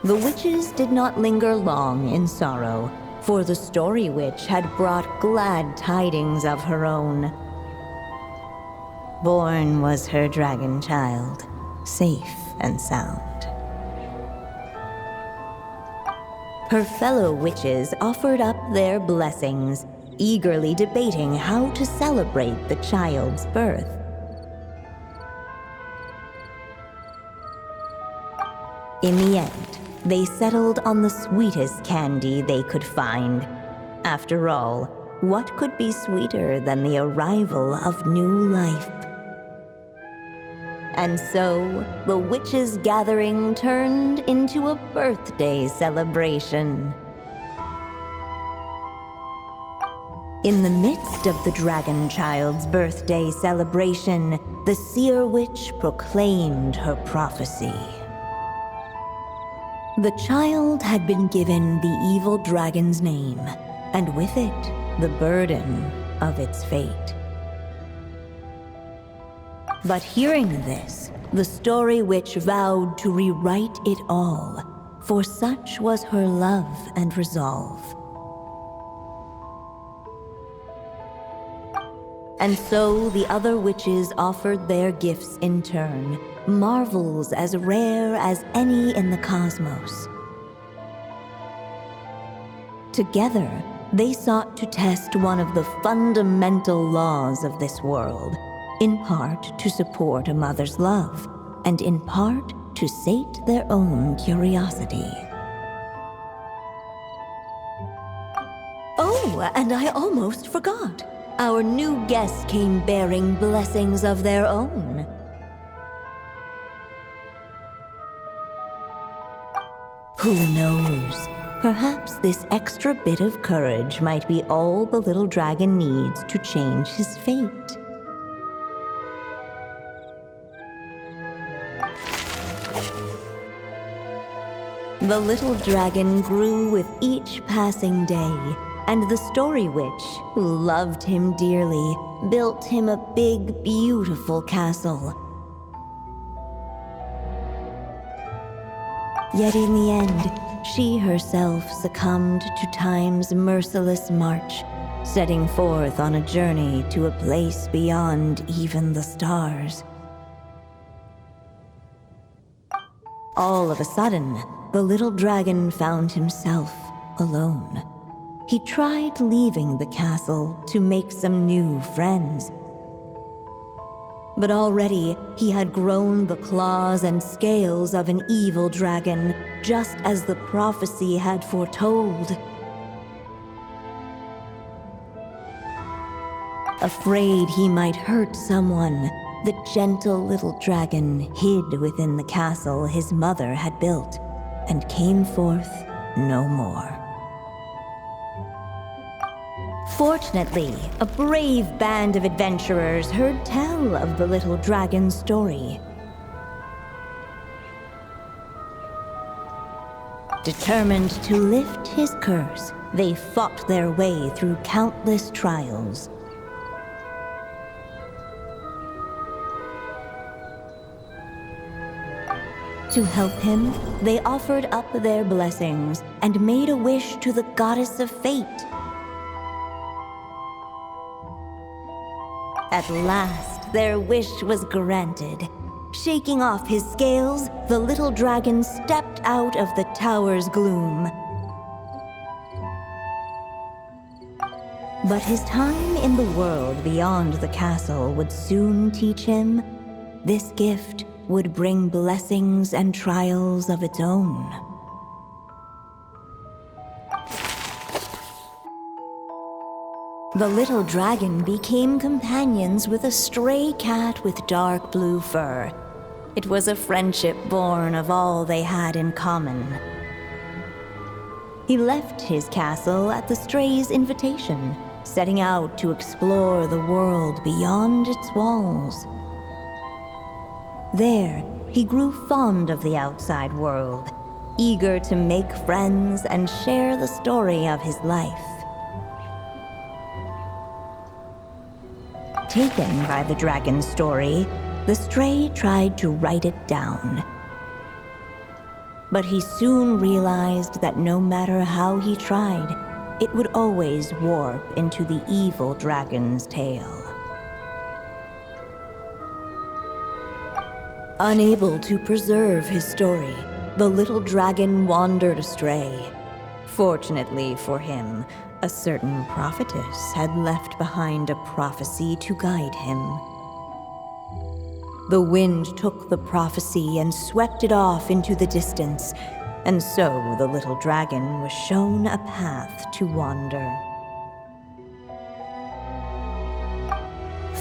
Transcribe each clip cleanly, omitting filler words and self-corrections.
The witches did not linger long in sorrow, for the Story Witch had brought glad tidings of her own. Born was her dragon child, safe and sound. Her fellow witches offered up their blessings, eagerly debating how to celebrate the child's birth. In the end, they settled on the sweetest candy they could find. After all, what could be sweeter than the arrival of new life? And so, the witches' gathering turned into a birthday celebration. In the midst of the dragon child's birthday celebration, the seer witch proclaimed her prophecy. The child had been given the evil dragon's name, and with it, the burden of its fate. But hearing this, the Story Witch vowed to rewrite it all, for such was her love and resolve. And so the other witches offered their gifts in turn, marvels as rare as any in the cosmos. Together, they sought to test one of the fundamental laws of this world, in part to support a mother's love, and in part to sate their own curiosity. Oh, and I almost forgot. Our new guests came bearing blessings of their own. Who knows? Perhaps this extra bit of courage might be all the little dragon needs to change his fate. The little dragon grew with each passing day, and the Story Witch, who loved him dearly, built him a big, beautiful castle. Yet in the end, she herself succumbed to time's merciless march, setting forth on a journey to a place beyond even the stars. All of a sudden, the little dragon found himself alone. He tried leaving the castle to make some new friends. But already he had grown the claws and scales of an evil dragon, just as the prophecy had foretold. Afraid he might hurt someone, the gentle little dragon hid within the castle his mother had built, and came forth no more. Fortunately, a brave band of adventurers heard tell of the little dragon's story. Determined to lift his curse, they fought their way through countless trials. To help him, they offered up their blessings and made a wish to the goddess of fate. At last, their wish was granted. Shaking off his scales, the little dragon stepped out of the tower's gloom. But his time in the world beyond the castle would soon teach him this gift would bring blessings and trials of its own. The little dragon became companions with a stray cat with dark blue fur. It was a friendship born of all they had in common. He left his castle at the stray's invitation, setting out to explore the world beyond its walls. There, he grew fond of the outside world, eager to make friends and share the story of his life. Taken by the dragon's story, the stray tried to write it down. But he soon realized that no matter how he tried, it would always warp into the evil dragon's tail. Unable to preserve his story, the little dragon wandered astray. Fortunately for him, a certain prophetess had left behind a prophecy to guide him. The wind took the prophecy and swept it off into the distance, and so the little dragon was shown a path to wander.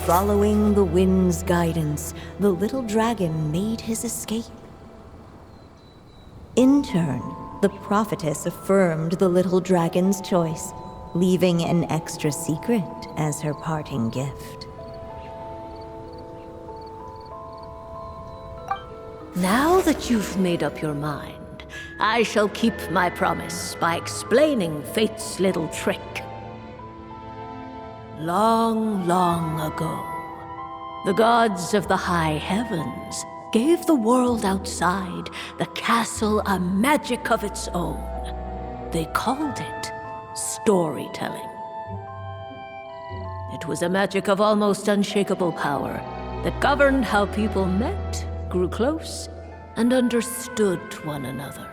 Following the wind's guidance, the little dragon made his escape. In turn, the prophetess affirmed the little dragon's choice, leaving an extra secret as her parting gift. Now that you've made up your mind, I shall keep my promise by explaining fate's little trick. Long, long ago, the gods of the high heavens gave the world outside the castle a magic of its own. They called it storytelling. It was a magic of almost unshakable power that governed how people met, grew close, and understood one another.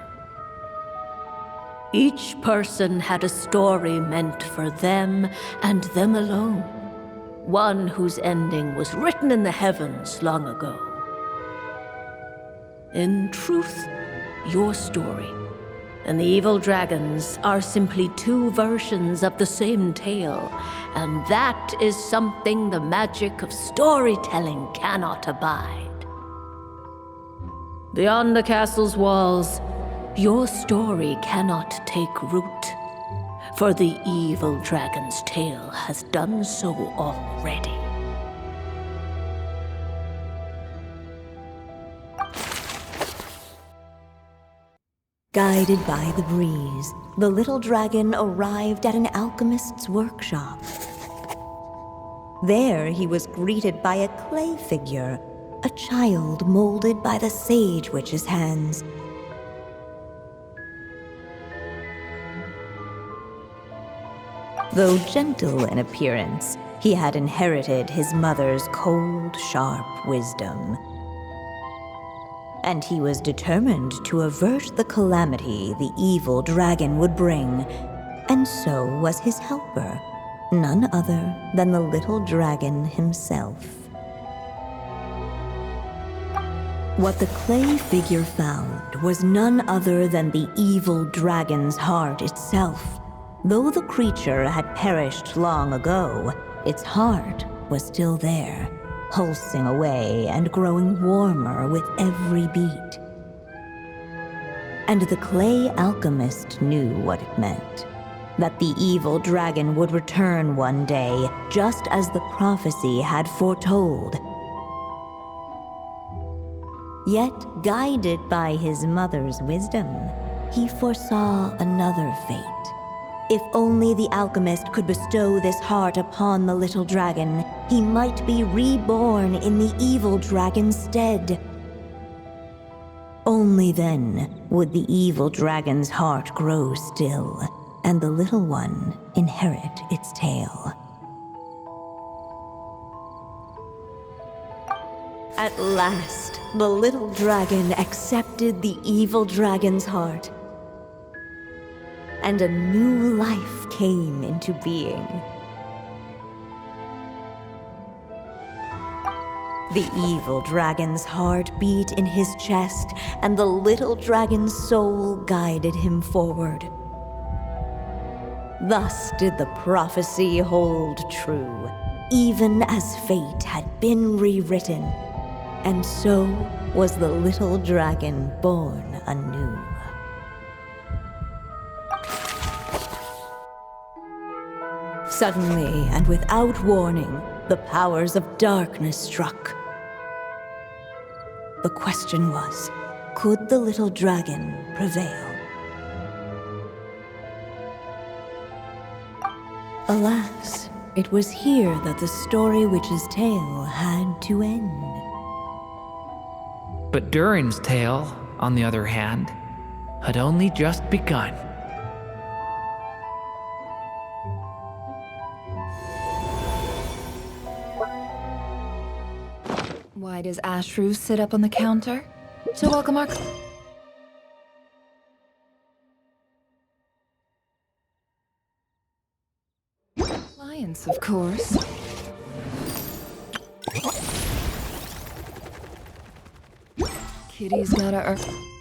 Each person had a story meant for them and them alone, one whose ending was written in the heavens long ago. In truth, your story and the evil dragons are simply two versions of the same tale, and that is something the magic of storytelling cannot abide. Beyond the castle's walls, your story cannot take root, for the evil dragon's tale has done so already. Guided by the breeze, the little dragon arrived at an alchemist's workshop. There he was greeted by a clay figure, a child molded by the sage witch's hands. Though gentle in appearance, he had inherited his mother's cold, sharp wisdom. And he was determined to avert the calamity the evil dragon would bring, and so was his helper, none other than the little dragon himself. What the clay figure found was none other than the evil dragon's heart itself. Though the creature had perished long ago, its heart was still there, pulsing away and growing warmer with every beat. And the clay alchemist knew what it meant, that the evil dragon would return one day, just as the prophecy had foretold. Yet, guided by his mother's wisdom, he foresaw another fate. If only the alchemist could bestow this heart upon the little dragon, he might be reborn in the evil dragon's stead. Only then would the evil dragon's heart grow still, and the little one inherit its tale. At last, the little dragon accepted the evil dragon's heart, and a new life came into being. The evil dragon's heart beat in his chest, and the little dragon's soul guided him forward. Thus did the prophecy hold true, even as fate had been rewritten, and so was the little dragon born anew. Suddenly, and without warning, the powers of darkness struck. The question was, could the little dragon prevail? Alas, it was here that the story witch's tale had to end. But Durin's tale, on the other hand, had only just begun. Why does Ashru sit up on the counter? To welcome our... clients, of course. Kitty's gotta earn...